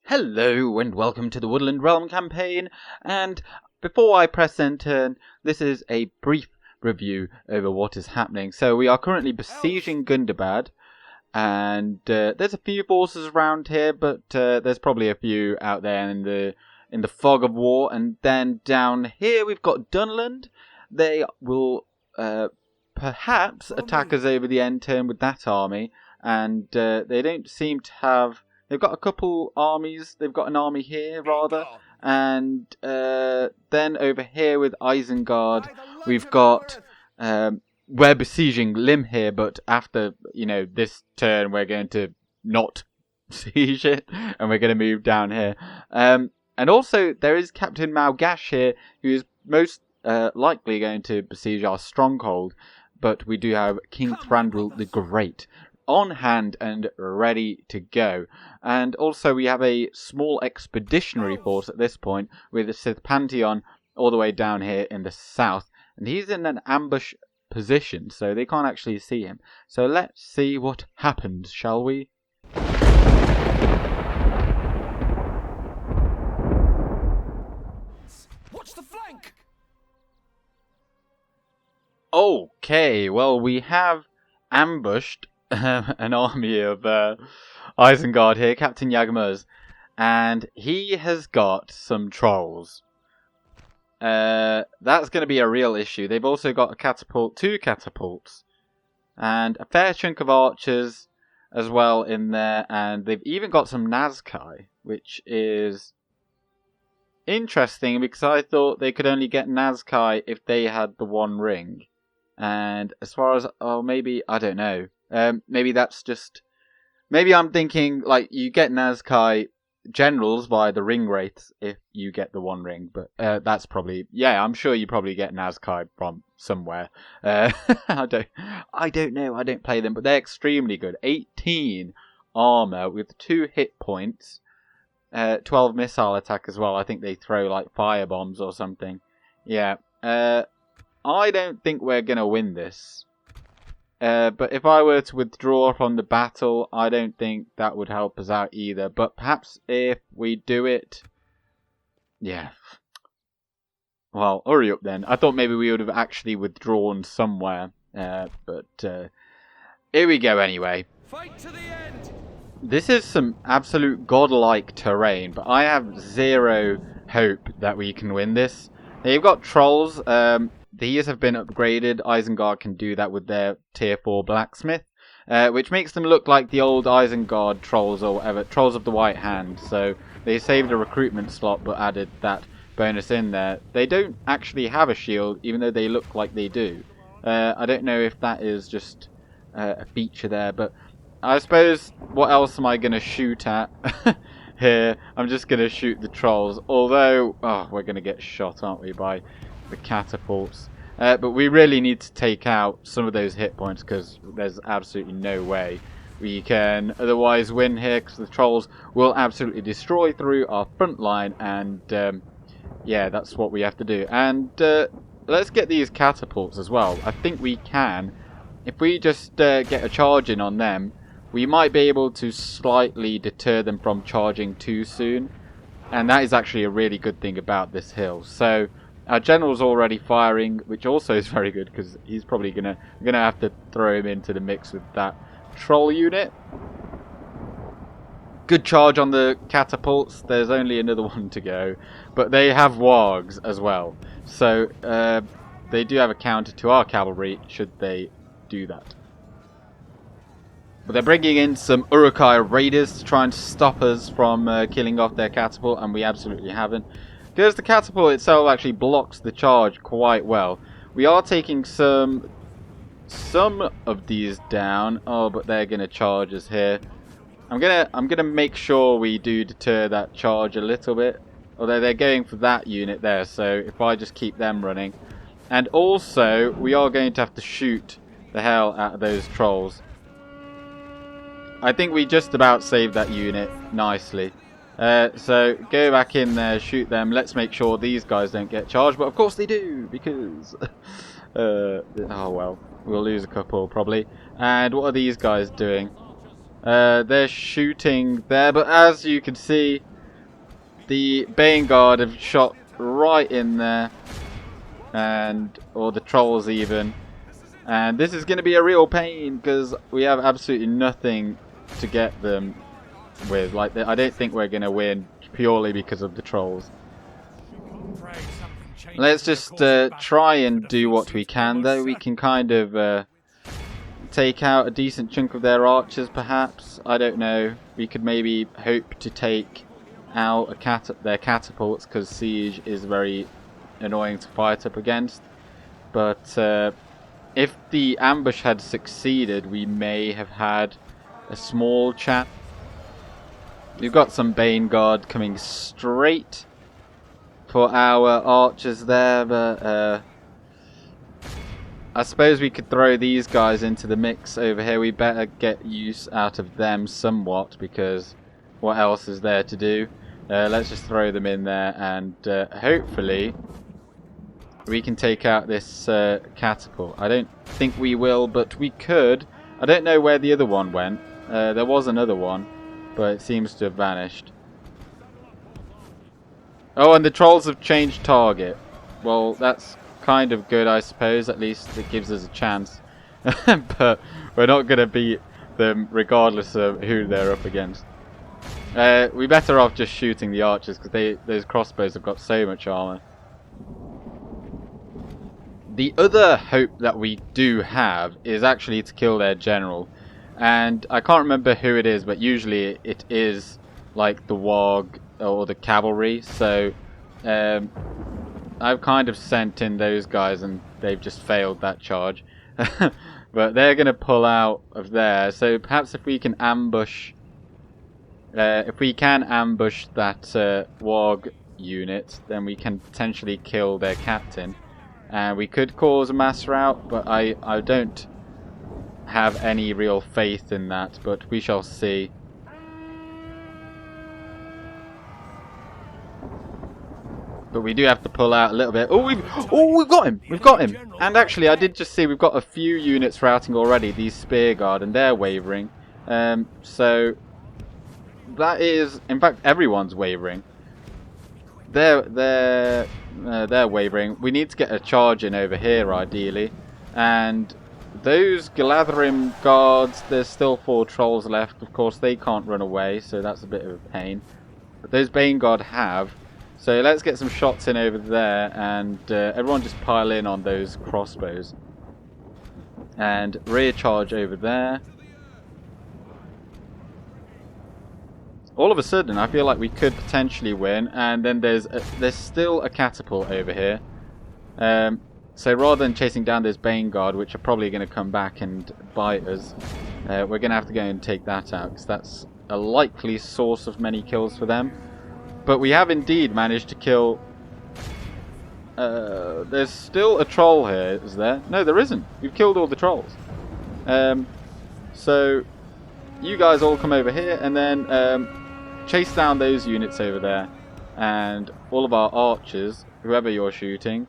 Hello and welcome to the Woodland Realm campaign, and before I press enter, this is a brief review over what is happening. So we are currently besieging Gundabad, and there's a few forces around here, but there's probably a few out there in the fog of war. And then down here we've got Dunland. They will perhaps attack us over the end turn with that army, and they don't seem to have... They've got a couple armies. They've got an army here, rather. And then over here with Isengard, we've got... we're besieging Lim here, but after, this turn, we're going to not siege it. And we're going to move down here. And also, there is Captain Malgash here, who is most likely going to besiege our stronghold. But we do have King Thranduil the Great on hand and ready to go. And also we have a small expeditionary force at this point with Sidhpantion all the way down here in the south, and he's in an ambush position, so they can't actually see him. So let's see what happens, shall we? Watch the flank. Okay, well, we have ambushed an army of Isengard here, Captain Yagmuz, and he has got some trolls. That's going to be a real issue. They've also got a catapult, 2 catapults, and a fair chunk of archers as well in there, and they've even got some Nazkai, which is interesting because I thought they could only get Nazkai if they had the One Ring. And as far as, maybe, I don't know. Maybe that's just... Maybe I'm thinking, like, you get Nazkai generals via the ring wraiths if you get the One Ring. But that's probably... Yeah, I'm sure you probably get Nazkai from somewhere. I don't know. I don't play them. But they're extremely good. 18 armor with 2 hit points. 12 missile attack as well. I think they throw, like, fire bombs or something. Yeah. I don't think we're going to win this. But if I were to withdraw from the battle, I don't think that would help us out either. But perhaps if we do it... Yeah. Well, hurry up then. I thought maybe we would have actually withdrawn somewhere. But here we go anyway. Fight to the end. This is some absolute godlike terrain, but I have zero hope that we can win this. Now, you've got trolls. These have been upgraded. Isengard can do that with their tier 4 blacksmith, which makes them look like the old Isengard trolls or whatever, trolls of the White Hand. So they saved a recruitment slot but added that bonus in there. They don't actually have a shield, even though they look like they do. I don't know if that is just a feature there, but I suppose what else am I going to shoot at here? I'm just going to shoot the trolls, although we're going to get shot, aren't we, by the catapults. But we really need to take out some of those hit points because there's absolutely no way we can otherwise win here, because the trolls will absolutely destroy through our front line, and yeah, that's what we have to do. And let's get these catapults as well. I think we can. If we just get a charge in on them, we might be able to slightly deter them from charging too soon, and that is actually a really good thing about this hill. So our general's already firing, which also is very good because he's probably gonna have to throw him into the mix with that troll unit. Good charge on the catapults. There's only another one to go, but they have wargs as well, so they do have a counter to our cavalry should they do that. But they're bringing in some Uruk-hai raiders to try and stop us from killing off their catapult, and we absolutely haven't. Because the catapult itself actually blocks the charge quite well. We are taking some of these down. Oh, but they're gonna charge us here. I'm gonna make sure we do deter that charge a little bit. Although they're going for that unit there, so if I just keep them running. And also, we are going to have to shoot the hell out of those trolls. I think we just about saved that unit nicely. So go back in there, shoot them. Let's make sure these guys don't get charged, but of course they do, because oh well, we'll lose a couple probably. And what are these guys doing? They're shooting there, but as you can see, the Isengard have shot right in there, or the trolls even, and this is going to be a real pain because we have absolutely nothing to get them with. Like, I don't think we're going to win purely because of the trolls. Let's just try and do what we can, though. We can kind of take out a decent chunk of their archers, perhaps. I don't know. We could maybe hope to take out their catapults, because siege is very annoying to fight up against. But if the ambush had succeeded, we may have had a small chance. We've got some Isengard coming straight for our archers there, but I suppose we could throw these guys into the mix over here. We better get use out of them somewhat, because what else is there to do? Let's just throw them in there, and hopefully we can take out this catapult. I don't think we will, but we could. I don't know where the other one went. There was another one, but it seems to have vanished. Oh, and the trolls have changed target. Well, that's kind of good, I suppose. At least it gives us a chance. But we're not going to beat them regardless of who they're up against. We're better off just shooting the archers, because those crossbows have got so much armor. The other hope that we do have is actually to kill their general. And I can't remember who it is, but usually it is like the warg or the cavalry. So I've kind of sent in those guys, and they've just failed that charge. But they're going to pull out of there. So perhaps if we can ambush, that warg unit, then we can potentially kill their captain. And we could cause a mass rout, but I don't have any real faith in that, but we shall see. But we do have to pull out a little bit. Oh, we've got him! We've got him! And actually, I did just see we've got a few units routing already, these Spear Guard, and they're wavering. So that is, in fact, everyone's wavering. They're wavering. We need to get a charge in over here, ideally. And those Galadrim guards, there's still 4 trolls left. Of course, they can't run away, so that's a bit of a pain. But those Isengard have. So let's get some shots in over there, and everyone just pile in on those crossbows. And rear charge over there. All of a sudden, I feel like we could potentially win, and then there's still a catapult over here. So rather than chasing down those Isengard, which are probably going to come back and bite us, we're going to have to go and take that out, because that's a likely source of many kills for them. But we have indeed managed to kill... there's still a troll here, is there? No, there isn't. We've killed all the trolls. So you guys all come over here, and then chase down those units over there. And all of our archers, whoever you're shooting,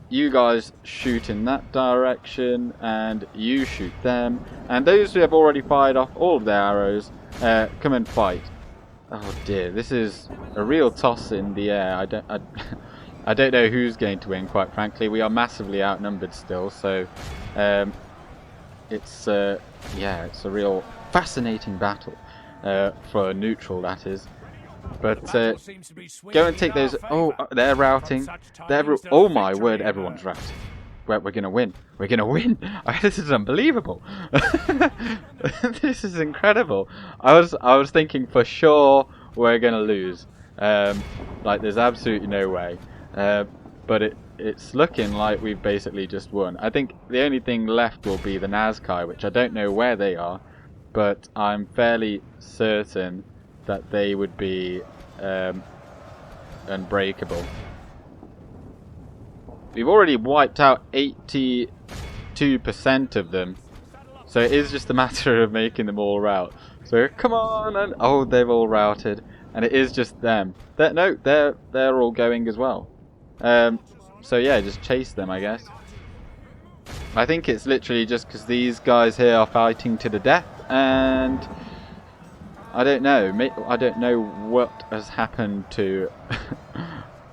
you guys shoot in that direction, and you shoot them. And those who have already fired off all of their arrows, come and fight. Oh dear, this is a real toss in the air. I don't know who's going to win, quite frankly. We are massively outnumbered still, so it's a real fascinating battle for a neutral, that is. But go and take those. Oh, they're routing. Oh my word, everyone's routing. We're gonna win. We're gonna win. This is unbelievable. This is incredible. I was thinking for sure we're gonna lose. Like there's absolutely no way. But it's looking like we've basically just won. I think the only thing left will be the Nazkai, which I don't know where they are, but I'm fairly certain that they would be unbreakable. We've already wiped out 82% of them, so it is just a matter of making them all rout. So come on, and oh, they've all routed, and it is just them. They're all going as well. So yeah, just chase them, I guess. I think it's literally just because these guys here are fighting to the death, and I don't know. I don't know what has happened to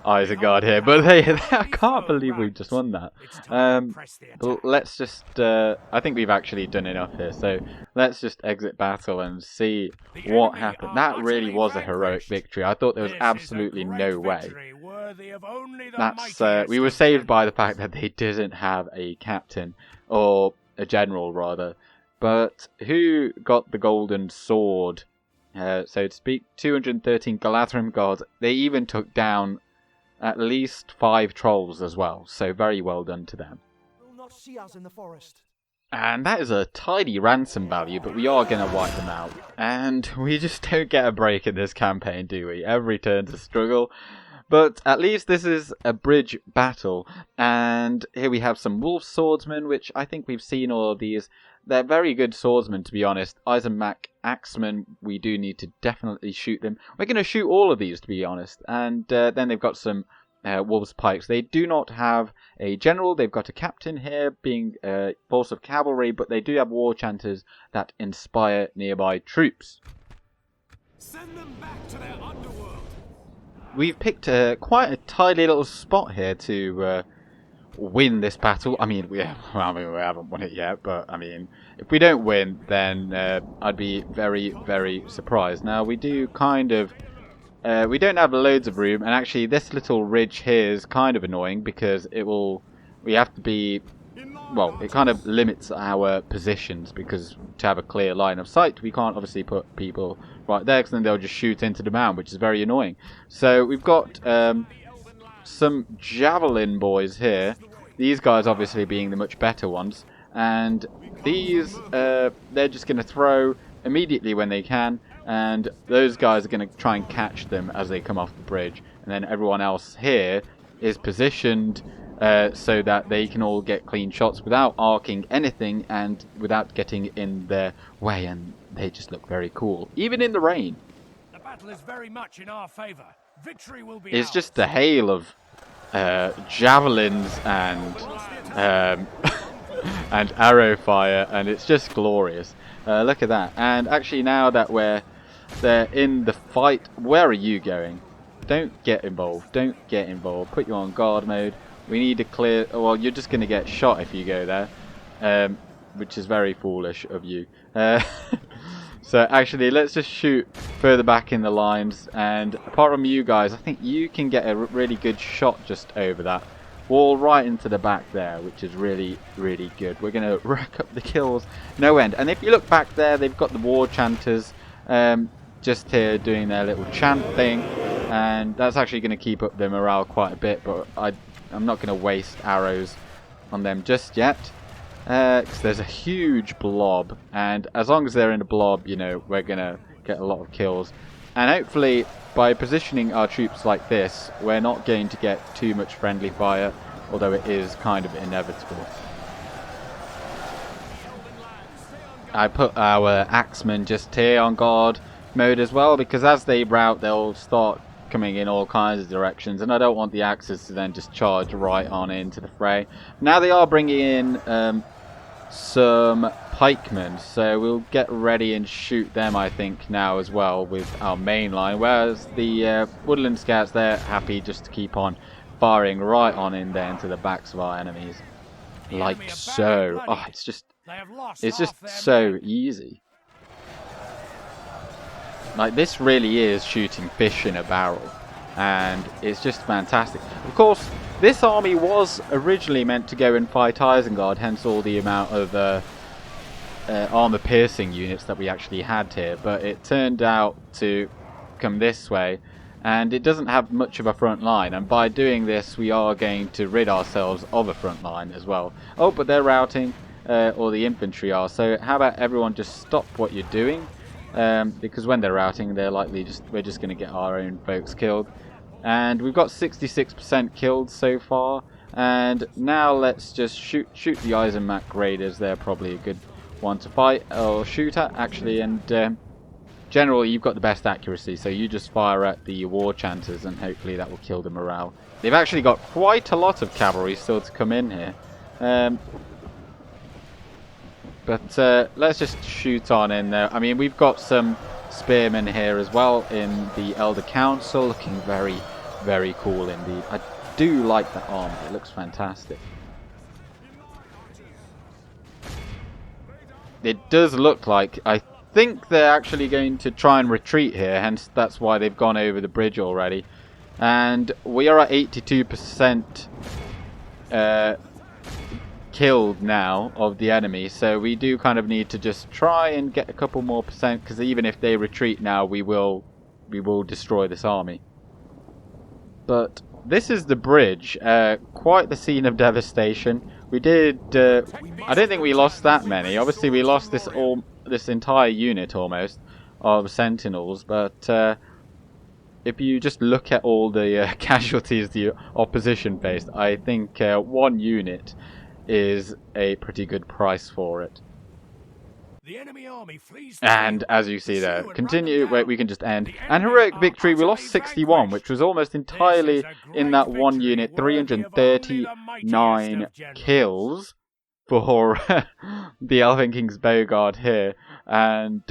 Isengard here, but I can't believe we just won that. But let's just, I think we've actually done enough here, so let's just exit battle and see what happened. That really was a heroic victory. I thought there was absolutely no way. We were saved by the fact that they didn't have a captain, or a general rather. But who got the golden sword? So to speak, 213 Galadrim gods. They even took down at least 5 trolls as well, so very well done to them. Will not see us in the forest. And that is a tidy ransom value, but we are going to wipe them out. And we just don't get a break in this campaign, do we? Every turn's a struggle. But at least this is a bridge battle. And here we have some wolf swordsmen, which I think we've seen all of these. They're very good swordsmen, to be honest. Eisenmack axemen, we do need to definitely shoot them. We're going to shoot all of these, to be honest. And then they've got some wolves' pikes. They do not have a general. They've got a captain here, being a force of cavalry, but they do have war chanters that inspire nearby troops. Send them back to their underworld. We've picked quite a tidy little spot here to win this battle. I mean, we haven't won it yet, but I mean, if we don't win, then I'd be very, very surprised. Now, we do kind of, we don't have loads of room, and actually this little ridge here is kind of annoying because we have to be, well, it kind of limits our positions because to have a clear line of sight, we can't obviously put people right there because then they'll just shoot into the mound, which is very annoying. So we've got some javelin boys here. These guys obviously being the much better ones, and these they're just going to throw immediately when they can, and those guys are going to try and catch them as they come off the bridge, and then everyone else here is positioned so that they can all get clean shots without arcing anything and without getting in their way, and they just look very cool even in the rain. The battle is very much in our favor. Victory will be It's ours. just a hail of javelins and and arrow fire, and it's just glorious. Look at that. And actually, now that they're in the fight, where are you going? Don't get involved. Don't get involved. Put you on guard mode. We need to clear. Well, you're just going to get shot if you go there, which is very foolish of you. So actually, let's just shoot further back in the lines, and apart from you guys, I think you can get a really good shot just over that wall right into the back there, which is really, really good. We're going to rack up the kills no end. And if you look back there, they've got the war chanters just here doing their little chant thing, and that's actually going to keep up their morale quite a bit, but I'm not going to waste arrows on them just yet. Because there's a huge blob, and as long as they're in a blob, you know, we're gonna get a lot of kills. And hopefully, by positioning our troops like this, we're not going to get too much friendly fire, although it is kind of inevitable. I put our axemen just here on guard mode as well, because as they rout, they'll start coming in all kinds of directions, and I don't want the axes to then just charge right on into the fray. Now they are bringing in some pikemen, so we'll get ready and shoot them, I think, now as well with our main line, whereas the woodland scouts, they're happy just to keep on firing right on in there into the backs of our enemies, like so. Oh, it's just so easy. Like, this really is shooting fish in a barrel, and it's just fantastic. Of course, this army was originally meant to go and fight Isengard, hence all the amount of armor-piercing units that we actually had here, but it turned out to come this way, and it doesn't have much of a front line, and by doing this we are going to rid ourselves of a front line as well. Oh, but they're routing, or the infantry are, so how about everyone just stop what you're doing? Because when they're routing, they're likely we're just going to get our own folks killed. And we've got 66% killed so far. And now let's just shoot the Eisenmack raiders. They're probably a good one to fight or shoot at, actually. And generally, you've got the best accuracy, so you just fire at the war chanters, and hopefully that will kill the morale. They've actually got quite a lot of cavalry still to come in here. But let's just shoot on in there. I mean, we've got some spearmen here as well in the Elder Council, looking very, very cool indeed. I do like that armor, it looks fantastic. It does look like, I think they're actually going to try and retreat here, hence that's why they've gone over the bridge already. And we are at 82% killed now of the enemy, so we do kind of need to just try and get a couple more percent, because even if they retreat now, we will destroy this army. But this is the bridge, quite the scene of devastation. We did, I don't think we lost that many. Obviously we lost this entire unit almost of sentinels, but if you just look at all the casualties the opposition faced, I think one unit is a pretty good price for it. The enemy army flees And as you see there, continue, wait, we can just end. And heroic victory, we lost 61, which was almost entirely in that one unit, 339 kills for the Elven King's Bowguard here. And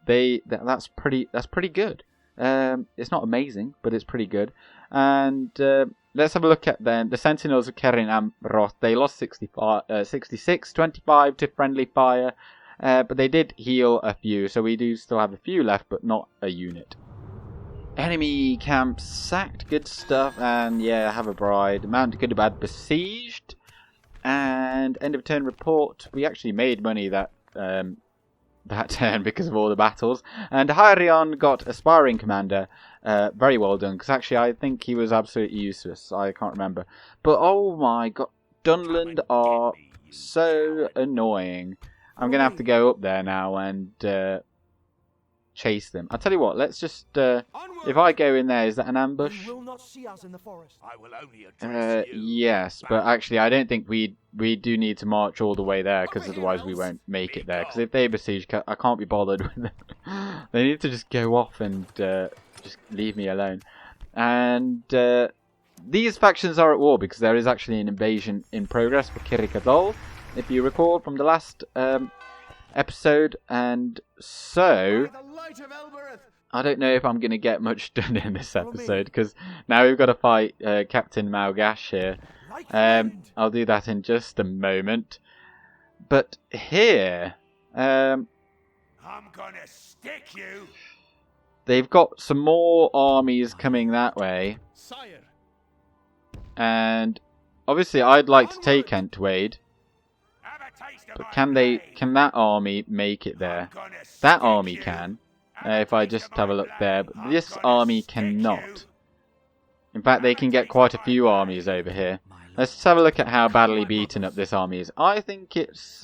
that's pretty good. It's not amazing, but it's pretty good. And let's have a look at then the Sentinels of Kerin Amroth. They lost 66, 25 to friendly fire, but they did heal a few, so we do still have a few left, but not a unit. Enemy camp sacked, good stuff, and yeah, have a bride. Mount Gundabad besieged, and end of turn report. We actually made money that turn because of all the battles. And Hyrion got Aspiring Commander. Very well done, because actually I think he was absolutely useless. I can't remember. But oh my god, Dunland are so annoying. I'm going to have to go up there now and chase them. I'll tell you what, let's just... if I go in there, is that an ambush? Yes, but actually I don't think we do need to march all the way there, because otherwise we won't make it there. Because if they besiege, I can't be bothered with them. They need to just go off and just leave me alone. And these factions are at war, because there is actually an invasion in progress for Kirikadol, if you recall from the last episode. And so I don't know if I'm going to get much done in this episode, because now we've got to fight Captain Malgash here. I'll do that in just a moment. But here, I'm gonna stick you. They've got some more armies coming that way. And obviously I'd like to take Entwade. But can that army make it there? That army can. If I just have a look there. But this army cannot. In fact, they can get quite a few armies over here. Let's just have a look at how badly beaten up this army is. I think it's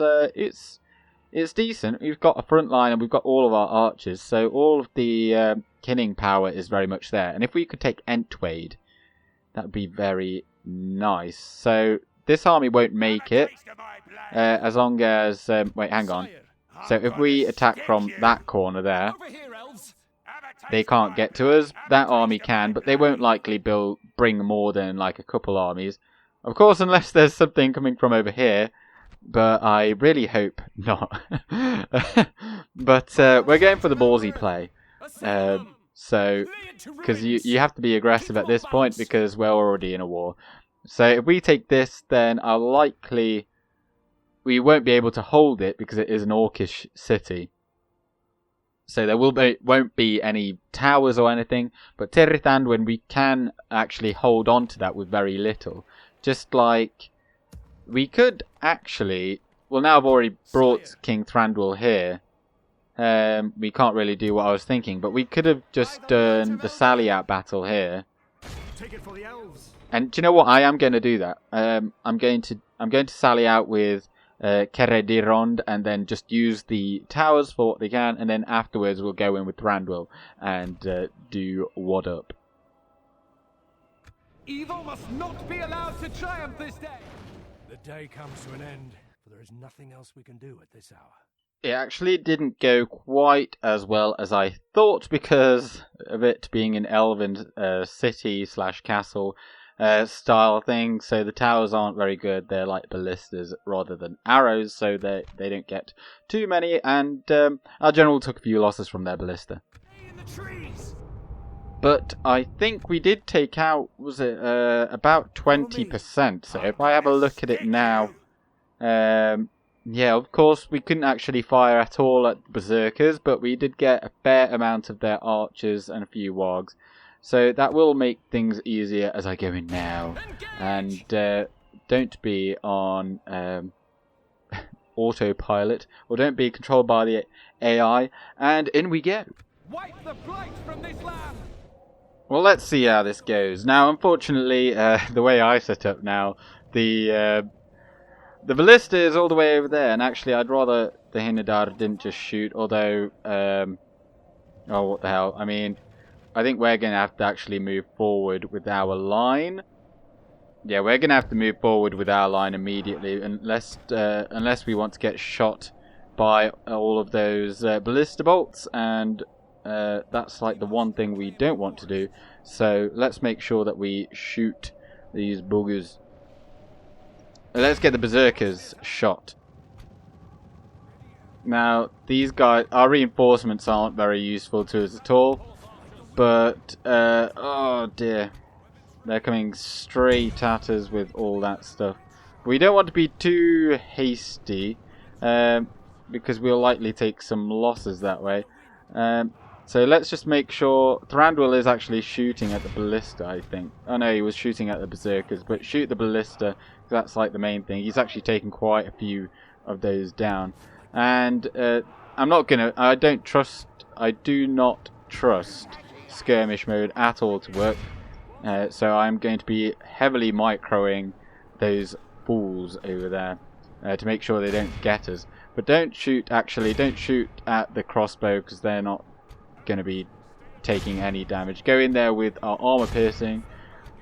decent. We've got a front line and we've got all of our archers. So all of the killing power is very much there. And if we could take Entwade, that would be very nice. So this army won't make it. As long as... wait, hang on. So if we attack from that corner there, they can't get to us. That army can, but they won't likely bring more than like a couple armies. Of course, unless there's something coming from over here. But I really hope not. But we're going for the ballsy play. So, because you have to be aggressive at this point, because we're already in a war. So if we take this, then we won't be able to hold it, because it is an orcish city. So there won't be any towers or anything. But Tirith Anduin, we can actually hold on to that with very little. Just like we could actually... Well, now I've already brought King Thranduil here. We can't really do what I was thinking. But we could have just done the sally out battle here. And do you know what? I am going to do that. I'm going to sally out with Keredirond, and then just use the towers for what they can, and then afterwards we'll go in with Thranduil and do what up. Evil must not be allowed to triumph this day. The day comes to an end, for there is nothing else we can do at this hour. It actually didn't go quite as well as I thought, because of it being an elven city / castle. style thing, so the towers aren't very good. They're like ballistas rather than arrows, so they don't get too many, and our general took a few losses from their ballista. In the trees. But I think we did take out, was it about 20%, so if I have a look at it now, yeah, of course we couldn't actually fire at all at the berserkers, but we did get a fair amount of their archers and a few wargs. So that will make things easier as I go in now. And don't be on autopilot, or don't be controlled by the AI. And in we go. Wipe the blight from this land. Well, let's see how this goes. Now, unfortunately, the way I set up now, the ballista is all the way over there. And actually, I'd rather the Hinadar didn't just shoot, although... oh, what the hell. I mean... I think we're going to have to actually move forward with our line. Yeah, we're going to have to move forward with our line immediately, unless we want to get shot by all of those ballista bolts, and that's like the one thing we don't want to do. So let's make sure that we shoot these boogers. Let's get the berserkers shot. Now, these guys, our reinforcements aren't very useful to us at all. But, oh dear, they're coming straight at us with all that stuff. We don't want to be too hasty, because we'll likely take some losses that way. So let's just make sure... Thranduil is actually shooting at the ballista, I think. Oh no, he was shooting at the berserkers, but shoot the ballista, that's like the main thing. He's actually taken quite a few of those down. And I'm not gonna... I do not trust skirmish mode at all to work, so I'm going to be heavily microing those fools over there to make sure they don't get us. But don't shoot at the crossbow, because they're not going to be taking any damage. Go in there with our armor piercing,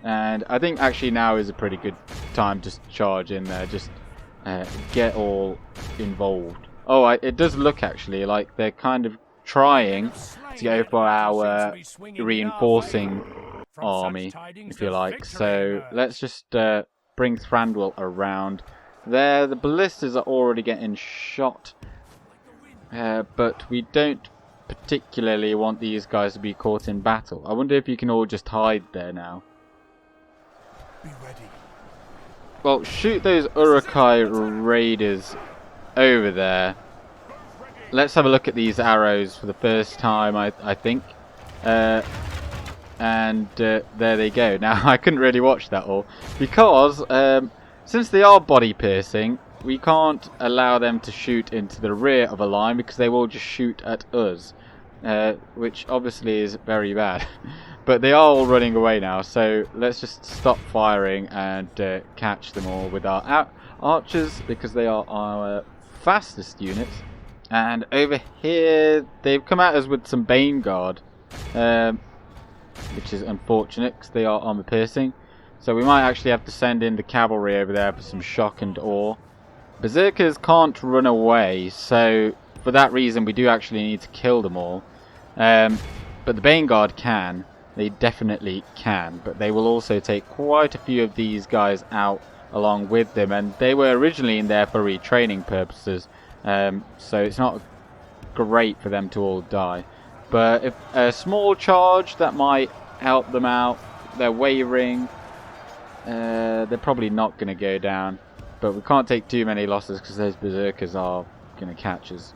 and I think actually now is a pretty good time to charge in there, just get all involved. Oh, it does look actually like they're kind of trying to go for our reinforcing army, if you like. So let's just bring Thranduil around there. The ballistas are already getting shot, but we don't particularly want these guys to be caught in battle. I wonder if you can all just hide there now. Be ready. Well, shoot those Urukai raiders over there. Let's have a look at these arrows for the first time, I think. And there they go. Now, I couldn't really watch that all, because since they are body piercing, we can't allow them to shoot into the rear of a line, because they will just shoot at us, which obviously is very bad. But they are all running away now, so let's just stop firing and catch them all with our archers, because they are our fastest units. And over here, they've come at us with some Isengard, which is unfortunate because they are armor piercing. So we might actually have to send in the cavalry over there for some shock and awe. Berserkers can't run away, so for that reason we do actually need to kill them all. But the Isengard can. They definitely can, but they will also take quite a few of these guys out along with them, and they were originally in there for retraining purposes. So it's not great for them to all die. But if a small charge, that might help them out. They're wavering. They're probably not going to go down. But we can't take too many losses, because those berserkers are going to catch us.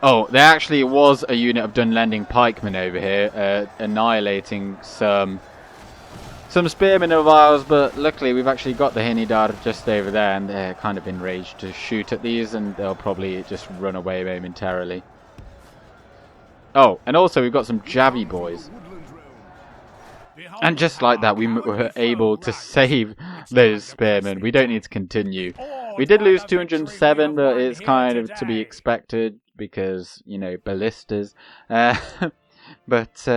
Oh, there actually was a unit of Dunlanding pikemen over here, annihilating some spearmen of ours, but luckily we've actually got the Hinidar just over there, and they're kind of enraged to shoot at these, and they'll probably just run away momentarily. Oh, and also we've got some Javi boys. And just like that, we were able to save those spearmen. We don't need to continue. We did lose 207, but it's kind of to be expected, because, you know, ballistas. But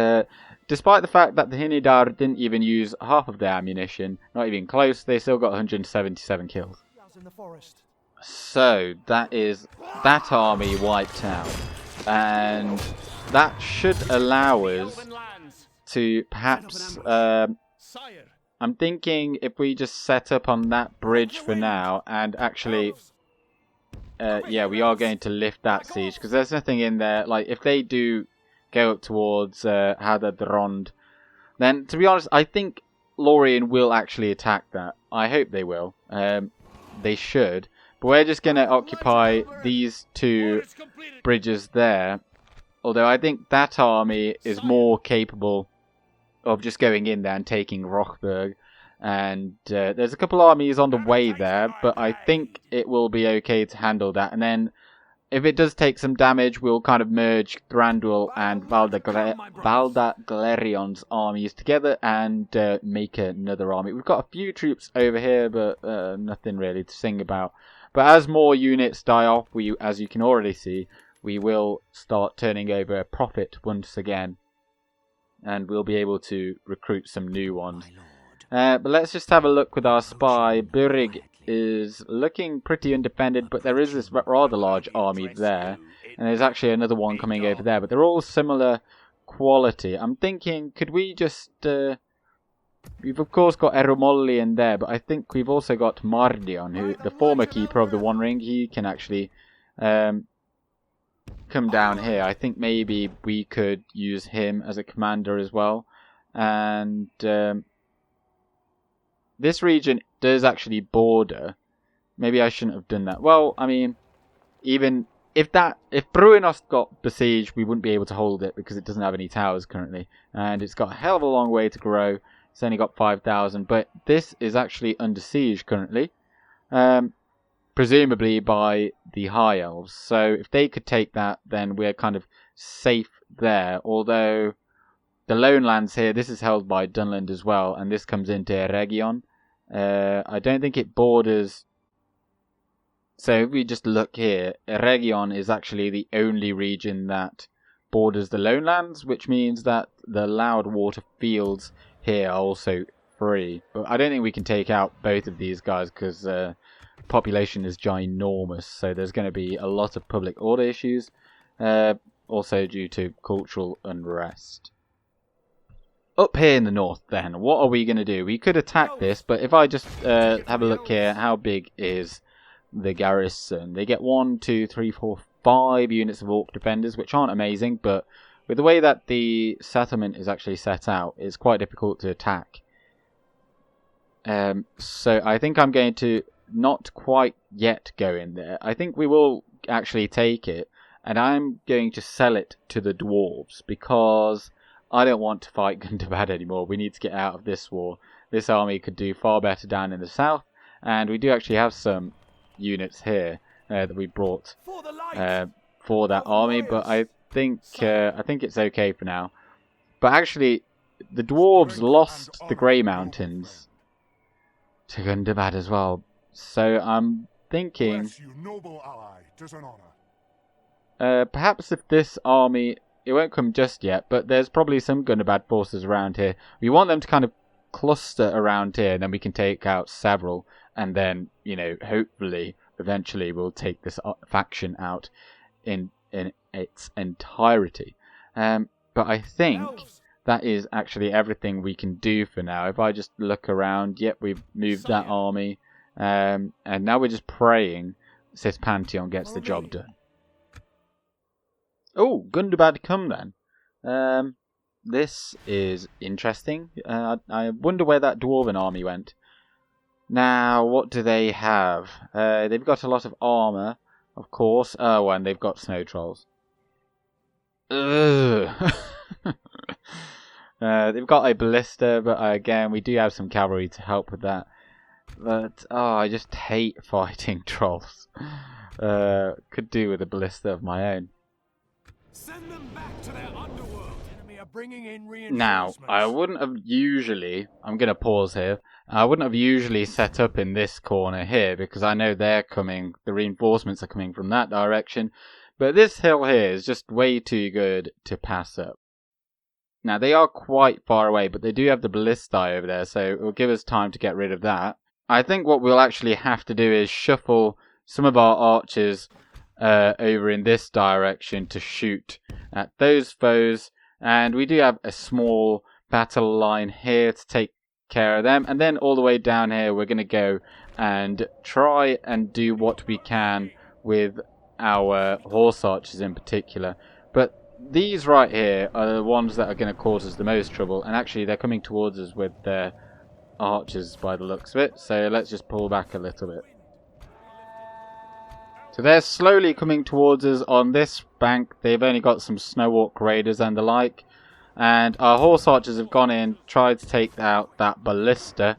despite the fact that the Hinidar didn't even use half of their ammunition, not even close, they still got 177 kills. So that is that army wiped out, and that should allow us to perhaps I'm thinking if we just set up on that bridge for now, and actually, yeah, we are going to lift that siege, because there's nothing in there. Like, if they do go up towards Hadadrond, then, to be honest, I think Lorien will actually attack that. I hope they will. They should. But we're just going to occupy these two bridges there. Although I think that army is more capable of just going in there and taking Rochberg. And there's a couple armies on the way there, but I think it will be okay to handle that. And then if it does take some damage, we'll kind of merge Thranduil and Valdaglérion's armies together and make another army. We've got a few troops over here, but nothing really to sing about. But as more units die off, as you can already see, we will start turning over a profit once again. And we'll be able to recruit some new ones. But let's just have a look with our spy. Burig is looking pretty undefended, but there is this rather large army there. And there's actually another one coming over there, but they're all similar quality. I'm thinking, could we just... we've of course got Erumolli in there, but I think we've also got Mardion, who the former keeper of the One Ring. He can actually come down here. I think maybe we could use him as a commander as well. And this region does actually border. Maybe I shouldn't have done that. Well, I mean, even if Bruinost got besieged, we wouldn't be able to hold it because it doesn't have any towers currently. And it's got a hell of a long way to grow. It's only got 5,000. But this is actually under siege currently. Presumably by the High Elves. So if they could take that, then we're kind of safe there. Although the Lone Lands here, this is held by Dunland as well. And this comes into Eregion. I don't think it borders... So if we just look here, Eregion is actually the only region that borders the Lone Lands, which means that the Loudwater fields here are also free. But I don't think we can take out both of these guys because population is ginormous. So there's going to be a lot of public order issues, also due to cultural unrest. Up here in the north then, what are we going to do? We could attack this, but if I just have a look here, how big is the garrison? They get 1, 2, 3, 4, 5 units of Orc defenders, which aren't amazing, but with the way that the settlement is actually set out, it's quite difficult to attack. So I think I'm going to not quite yet go in there. I think we will actually take it, and I'm going to sell it to the Dwarves, because I don't want to fight Gundabad anymore. We need to get out of this war. This army could do far better down in the south, and we do actually have some units here that we brought for that army, but I think it's okay for now. But actually, the Dwarves lost the Grey Mountains to Gundabad as well, so I'm thinking perhaps if this army, it won't come just yet, but there's probably some Gundabad forces around here. We want them to kind of cluster around here, and then we can take out several, and then, you know, hopefully eventually we'll take this faction out in its entirety. But I think that is actually everything we can do for now. If I just look around, yep, we've moved that army, and now we're just praying Sidhpantion gets the job done. Oh, Gundabad come then. This is interesting. I wonder where that Dwarven army went. Now, what do they have? They've got a lot of armour, of course. Oh, and they've got snow trolls. Ugh. They've got a ballista, but again, we do have some cavalry to help with that. But, oh, I just hate fighting trolls. Could do with a ballista of my own. Send them back to their underworld. Enemy are bringing in reinforcements. Now, I wouldn't have usually... I'm going to pause here. I wouldn't have usually set up in this corner here, because I know they're coming. The reinforcements are coming from that direction. But this hill here is just way too good to pass up. Now, they are quite far away, but they do have the ballistae over there, so it will give us time to get rid of that. I think what we'll actually have to do is shuffle some of our archers over in this direction to shoot at those foes. And we do have a small battle line here to take care of them. And then all the way down here, we're going to go and try and do what we can with our horse archers in particular. But these right here are the ones that are going to cause us the most trouble. And actually, they're coming towards us with their archers by the looks of it. So let's just pull back a little bit. So they're slowly coming towards us on this bank. They've only got some snow orc raiders and the like. And our horse archers have gone in, tried to take out that ballista.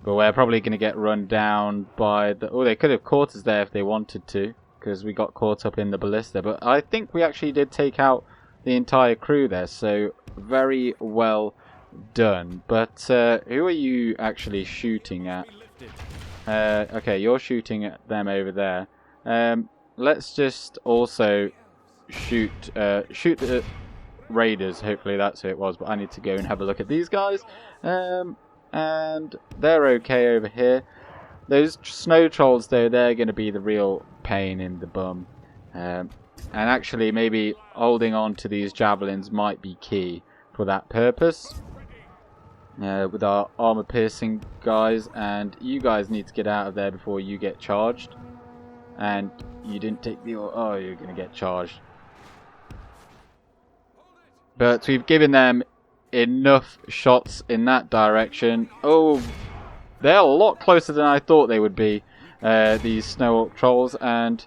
But we're probably going to get run down by the... Oh, they could have caught us there if they wanted to, because we got caught up in the ballista. But I think we actually did take out the entire crew there. So very well done. But who are you actually shooting at? Okay, you're shooting at them over there. Let's just also shoot the raiders. Hopefully that's who it was, but I need to go and have a look at these guys. And they're okay over here. Those snow trolls though, they're going to be the real pain in the bum. And actually maybe holding on to these javelins might be key for that purpose. With our armor piercing guys, and you guys need to get out of there before you get charged. And you didn't take the... Oh, you're going to get charged. But we've given them enough shots in that direction. Oh, they're a lot closer than I thought they would be, these snow orc trolls. And...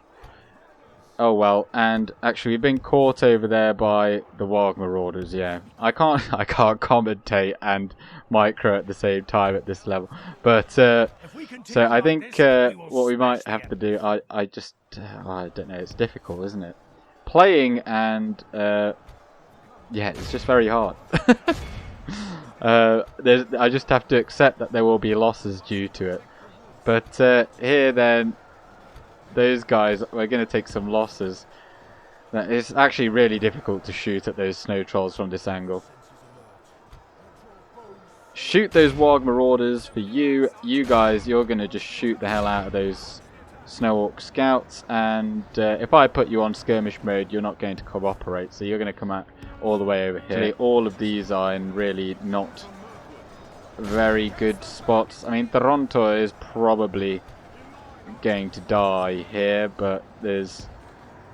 Oh well, and actually we've been caught over there by the Warg Marauders, yeah. I can't commentate and micro at the same time at this level. But, so I think what we might have to do, I don't know, it's difficult, isn't it? Playing and, yeah, it's just very hard. I just have to accept that there will be losses due to it. But here then... Those guys, we're going to take some losses. It's actually really difficult to shoot at those snow trolls from this angle. Shoot those Warg Marauders for you. You guys, you're going to just shoot the hell out of those snow orc scouts. And if I put you on skirmish mode, you're not going to cooperate. So you're going to come out all the way over here. All of these are in really not very good spots. I mean, Thorontur is probably... going to die here, but there's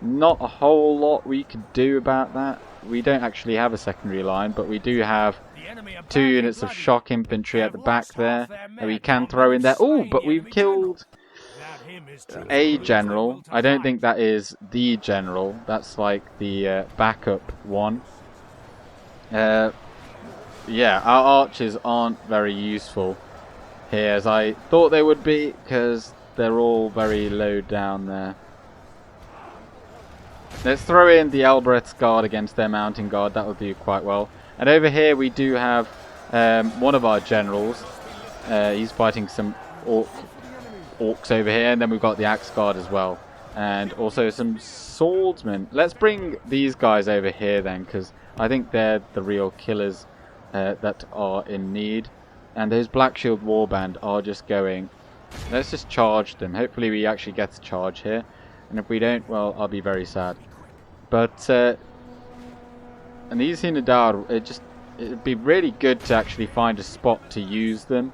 not a whole lot we could do about that. We don't actually have a secondary line, but we do have 2 units of shock infantry at the back there that we can throw in there. Oh, but we've killed a general. I don't think that is the general. That's like the backup one. Yeah, our archers aren't very useful here as I thought they would be, because they're all very low down there. Let's throw in the Albrecht's guard against their mountain guard. That will do quite well. And over here we do have one of our generals. He's fighting some orcs over here. And then we've got the axe guard as well. And also some swordsmen. Let's bring these guys over here then, because I think they're the real killers that are in need. And those Black Shield Warband are just going... Let's just charge them. Hopefully we actually get to charge here. And if we don't, well, I'll be very sad. But, and these Hinadar, it'd be really good to actually find a spot to use them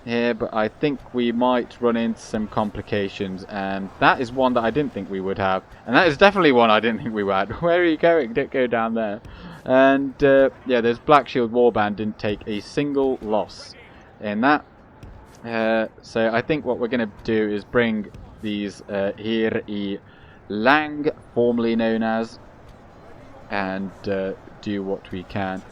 here. But I think we might run into some complications. And that is one that I didn't think we would have. And that is definitely one I didn't think we would have. Where are you going? Don't go down there. And, yeah, there's Black Shield Warband didn't take a single loss in that. So I think what we're going to do is bring these here Lang, formerly known as, and do what we can.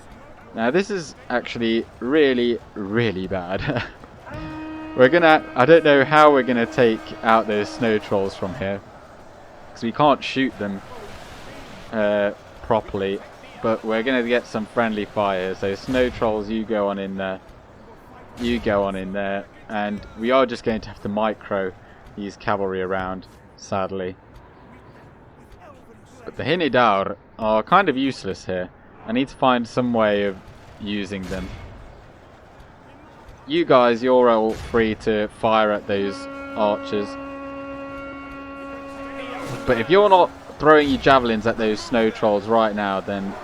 Now this is actually really, really bad. I don't know how we're gonna take out those snow trolls from here, because we can't shoot them properly. But we're gonna get some friendly fire. So snow trolls, you go on in there. You go on in there. And we are just going to have to micro these cavalry around, sadly. But the Hinidar are kind of useless here. I need to find some way of using them. You guys, you're all free to fire at those archers. But if you're not throwing your javelins at those snow trolls right now, then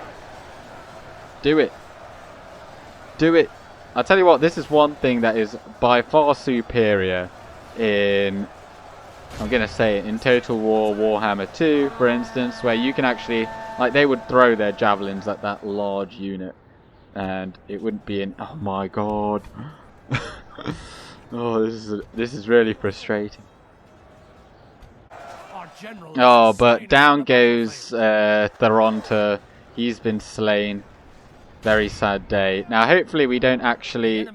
do it. Do it. I'll tell you what, this is one thing that is by far superior in, I'm going to say it, in Total War Warhammer 2, for instance, where you can actually, like, they would throw their javelins at that large unit, and it wouldn't be in, oh my god. Oh, this is really frustrating. Oh, but down goes Thorontur. He's been slain. Very sad day. Now, hopefully we don't actually...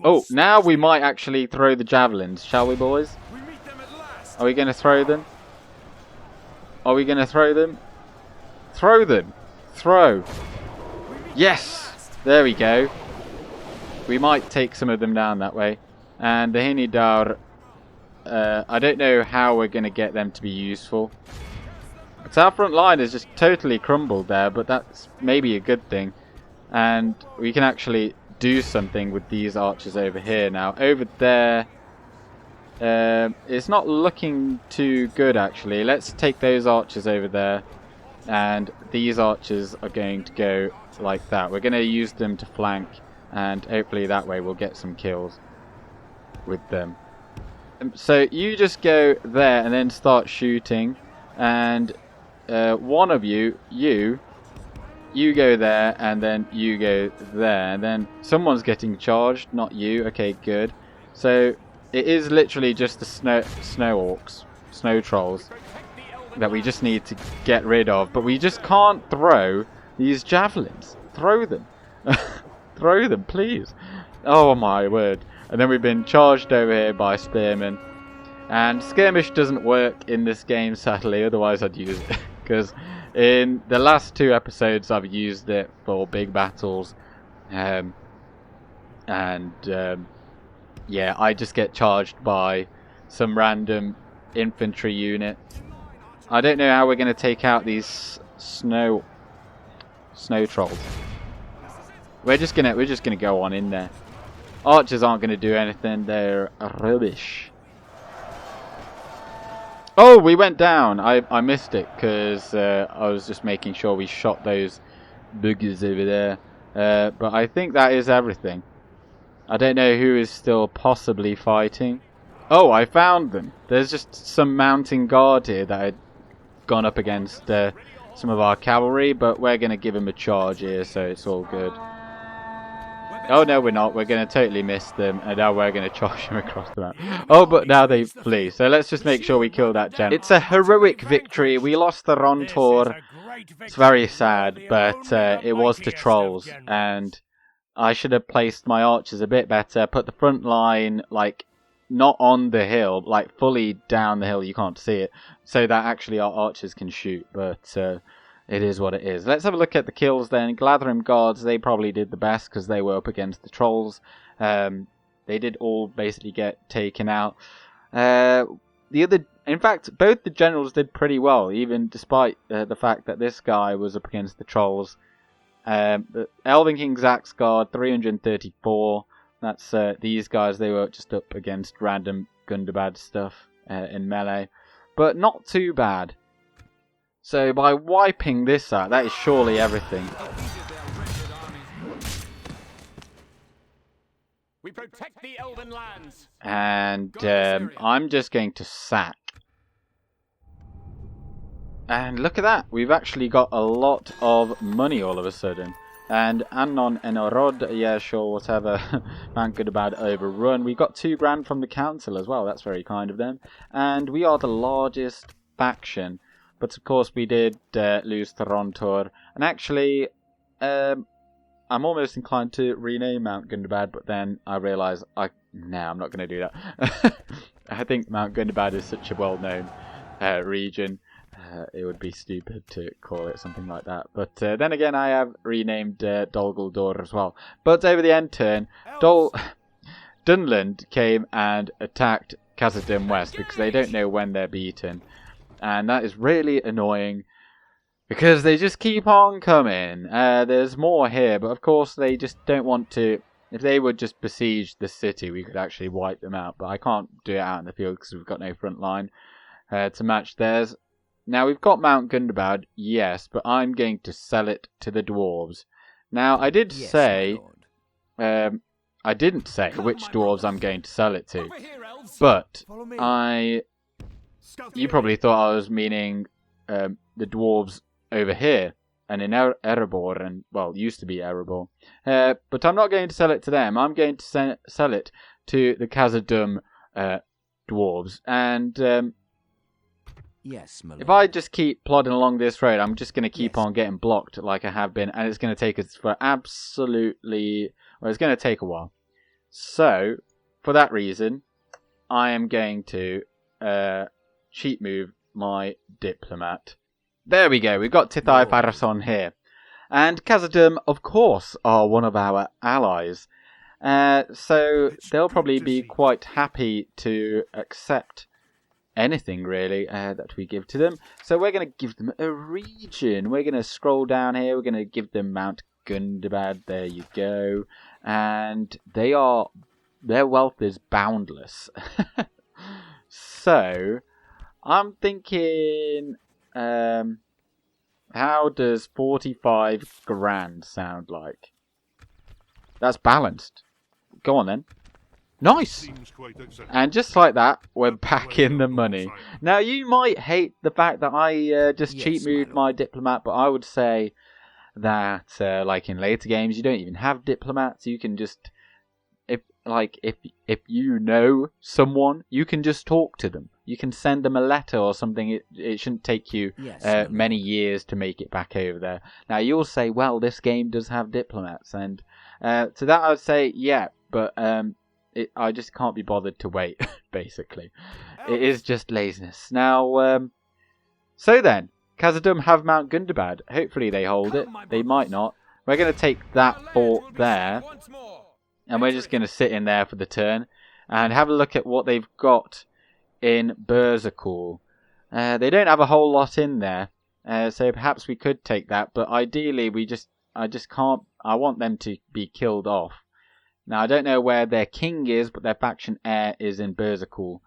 Oh, now we might actually throw the javelins, shall we, boys? Are we going to throw them? Are we going to throw them? Throw them! Throw! Yes! There we go. We might take some of them down that way. And the Hinidar... I don't know how we're going to get them to be useful. But our front line is just totally crumbled there, but that's maybe a good thing. And we can actually do something with these archers over here now. Over there, it's not looking too good actually. Let's take those archers over there. And these archers are going to go like that. We're going to use them to flank. And hopefully that way we'll get some kills with them. So you just go there and then start shooting, and one of you go there, and then you go there, and then someone's getting charged, not you. Okay, good. So it is literally just the snow orcs, snow trolls that we just need to get rid of, but we just can't throw these javelins. Throw them. Throw them, please. Oh my word. And then we've been charged over here by spearmen. And skirmish doesn't work in this game, sadly, otherwise I'd use it. Because in the last 2 episodes I've used it for big battles. Yeah, I just get charged by some random infantry unit. I don't know how we're going to take out these snow trolls. We're just gonna go on in there. Archers aren't going to do anything. They're rubbish. Oh, we went down. I missed it because I was just making sure we shot those boogers over there. But I think that is everything. I don't know who is still possibly fighting. Oh, I found them. There's just some mounting guard here that had gone up against some of our cavalry. But we're going to give them a charge here, so it's all good. Oh no, we're not. We're going to totally miss them, and now we're going to charge them across the map. Oh, but now they flee, so let's just make sure we kill that gen. It's a heroic victory. We lost the Thorontur. It's very sad, but it was to trolls, and I should have placed my archers a bit better. Put the front line, like, not on the hill, like fully down the hill. You can't see it, so that actually our archers can shoot, but... it is what it is. Let's have a look at the kills then. Glathrim Guards, they probably did the best because they were up against the trolls. They did all basically get taken out. In fact, both the generals did pretty well, even despite the fact that this guy was up against the trolls. The Elven King Zack's Guard, 334. That's these guys, they were just up against random Gundabad stuff in melee. But not too bad. So by wiping this out, that is surely everything. We protect the elven lands. And I'm just going to sack. And look at that, we've actually got a lot of money all of a sudden. And Annon and Orod, yeah, sure, whatever. Mount Gundabad overrun. We got 2 grand from the council as well. That's very kind of them. And we are the largest faction. But of course we did lose Thorontur. And actually, I'm almost inclined to rename Mount Gundabad, but then I realise I'm not going to do that. I think Mount Gundabad is such a well-known region. It would be stupid to call it something like that. But then again, I have renamed Dol Guldur as well. But over the end turn, Dunland came and attacked Khazad-dûm West because they don't know when they're beaten. And that is really annoying because they just keep on coming. There's more here, but of course they just don't want to. If they would just besiege the city, we could actually wipe them out. But I can't do it out in the field because we've got no front line to match theirs. Now we've got Mount Gundabad, yes, but I'm going to sell it to the Dwarves. Now I did say I didn't say which dwarves I'm going to sell it to, Over here, elves. but Follow me. Scout you here. probably thought I was meaning the dwarves over here and in Erebor, and well, used to be Erebor. But I'm not going to sell it to them. I'm going to sell it to the Khazad-dûm dwarves. And Yes, my if lord. I just keep plodding along this road, I'm just going to keep Yes. on getting blocked like I have been, and it's going to take us for absolutely... Well, it's going to take a while. So, for that reason, I am going to cheat move my diplomat. There we go, we've got Tithai Lord. Pharason here. And Khazad-dûm, of course, are one of our allies. So they'll probably be quite happy to accept anything, really, that we give to them. So we're going to give them a region. We're going to scroll down here. We're going to give them Mount Gundabad. There you go. And their wealth is boundless. So I'm thinking, how does 45 grand sound like? That's balanced. Go on then. Nice! Seems quite acceptable. And just like that, we're back in the money. Now, you might hate the fact that I just Yes, cheat moved my my diplomat, but I would say that, like in later games, you don't even have diplomats. You can just, if you know someone, you can just talk to them. You can send them a letter or something. It shouldn't take you Yes, my lord. many years to make it back over there. Now, you'll say, well, this game does have diplomats, and to that I would say, yeah, but I just can't be bothered to wait, basically. It is just laziness. Now, so then, Khazad-dûm have Mount Gundabad. Hopefully they hold it. They might not. We're going to take that fort there, and we're just going to sit in there for the turn, and have a look at what they've got in Berzakul. They don't have a whole lot in there, so perhaps we could take that, but ideally I just can't. I want them to be killed off. Now, I don't know where their king is, but their faction heir is in Berzakul.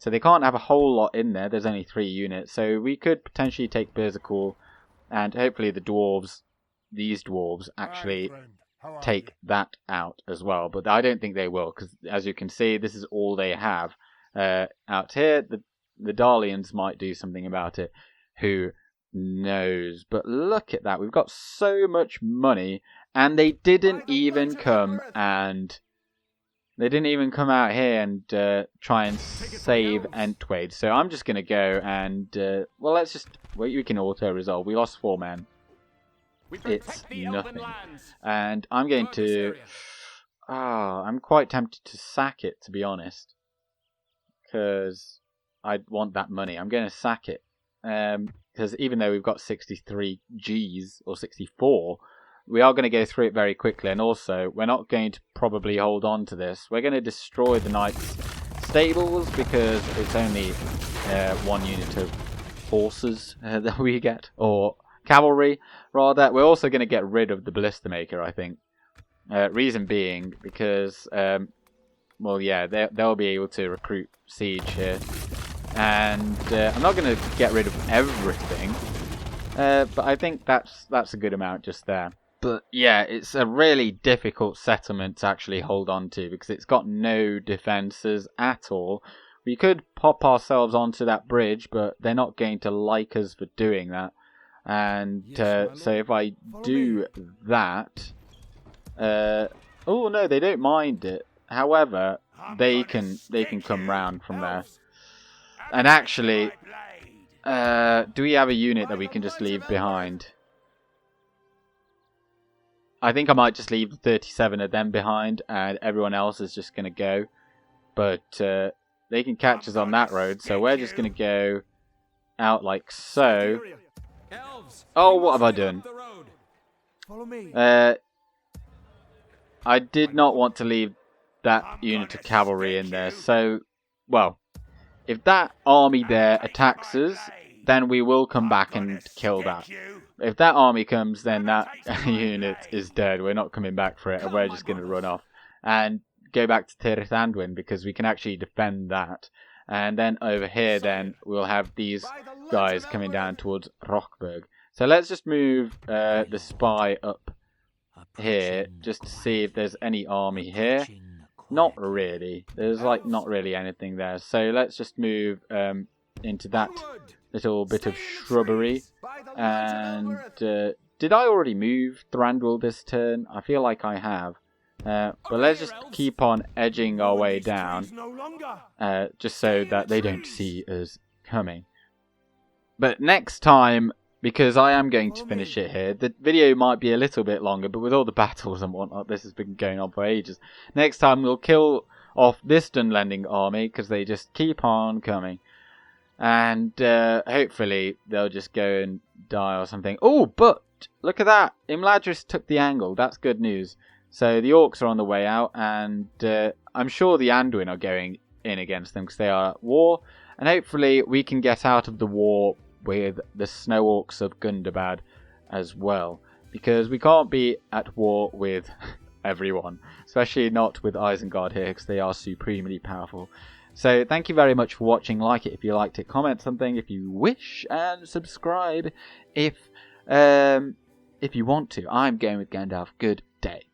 So they can't have a whole lot in there. There's only 3 units. So we could potentially take Berzakul, and hopefully these dwarves, actually take that out as well. But I don't think they will, because as you can see, this is all they have. Out here, the Darlians might do something about it. Who knows? But look at that. We've got so much money. And they didn't even come out here and try and save Entwade. So I'm just going to go and, well, we can auto-resolve. We lost 4 men. It's nothing. And I'm going to, I'm quite tempted to sack it, to be honest. Because I want that money. I'm going to sack it. Because even though we've got 63 Gs, or 64, we are going to go through it very quickly, and also we're not going to probably hold on to this. We're going to destroy the Knights' stables because it's only 1 unit of horses that we get, or cavalry rather. We're also going to get rid of the Ballista Maker, I think. Reason being because, well, yeah, they'll be able to recruit siege here, and I'm not going to get rid of everything, but I think that's a good amount just there. But yeah, it's a really difficult settlement to actually hold on to because it's got no defences at all. We could pop ourselves onto that bridge, but they're not going to like us for doing that. And so if I do that... oh no, they don't mind it. However, they can come round from there. And actually, do we have a unit that we can just leave behind? I think I might just leave the 37 of them behind, and everyone else is just going to go. But they can catch us on that road, so we're just going to go out like so. Oh, what have I done? Follow me. I did not want to leave that unit of cavalry in there, so, well, if that army there attacks us, then we will come back and kill that. If that army comes, then that unit is dead. We're not coming back for it, and we're just going to run off and go back to Tirthandwin because we can actually defend that. And then over here, then we'll have these guys coming down towards Rockburg. So let's just move the spy up here just to see if there's any army here. Not really. There's like not really anything there. So let's just move into that little bit of shrubbery. And did I already move Thranduil this turn? I feel like I have. But let's just keep on edging our way down, just so that they don't see us coming. But next time, because I am going to finish it here, the video might be a little bit longer, but with all the battles and whatnot, this has been going on for ages. Next time we'll kill off this Dunlanding army, because they just keep on coming. And hopefully they'll just go and die or something. Oh, but look at that! Imladris took the angle. That's good news. So the orcs are on the way out, and I'm sure the Anduin are going in against them because they are at war. And hopefully we can get out of the war with the snow orcs of Gundabad as well. Because we can't be at war with everyone. Especially not with Isengard here, because they are supremely powerful. So thank you very much for watching. Like it if you liked it. Comment something if you wish. And subscribe if you want to. I'm going with Gandalf. Good day.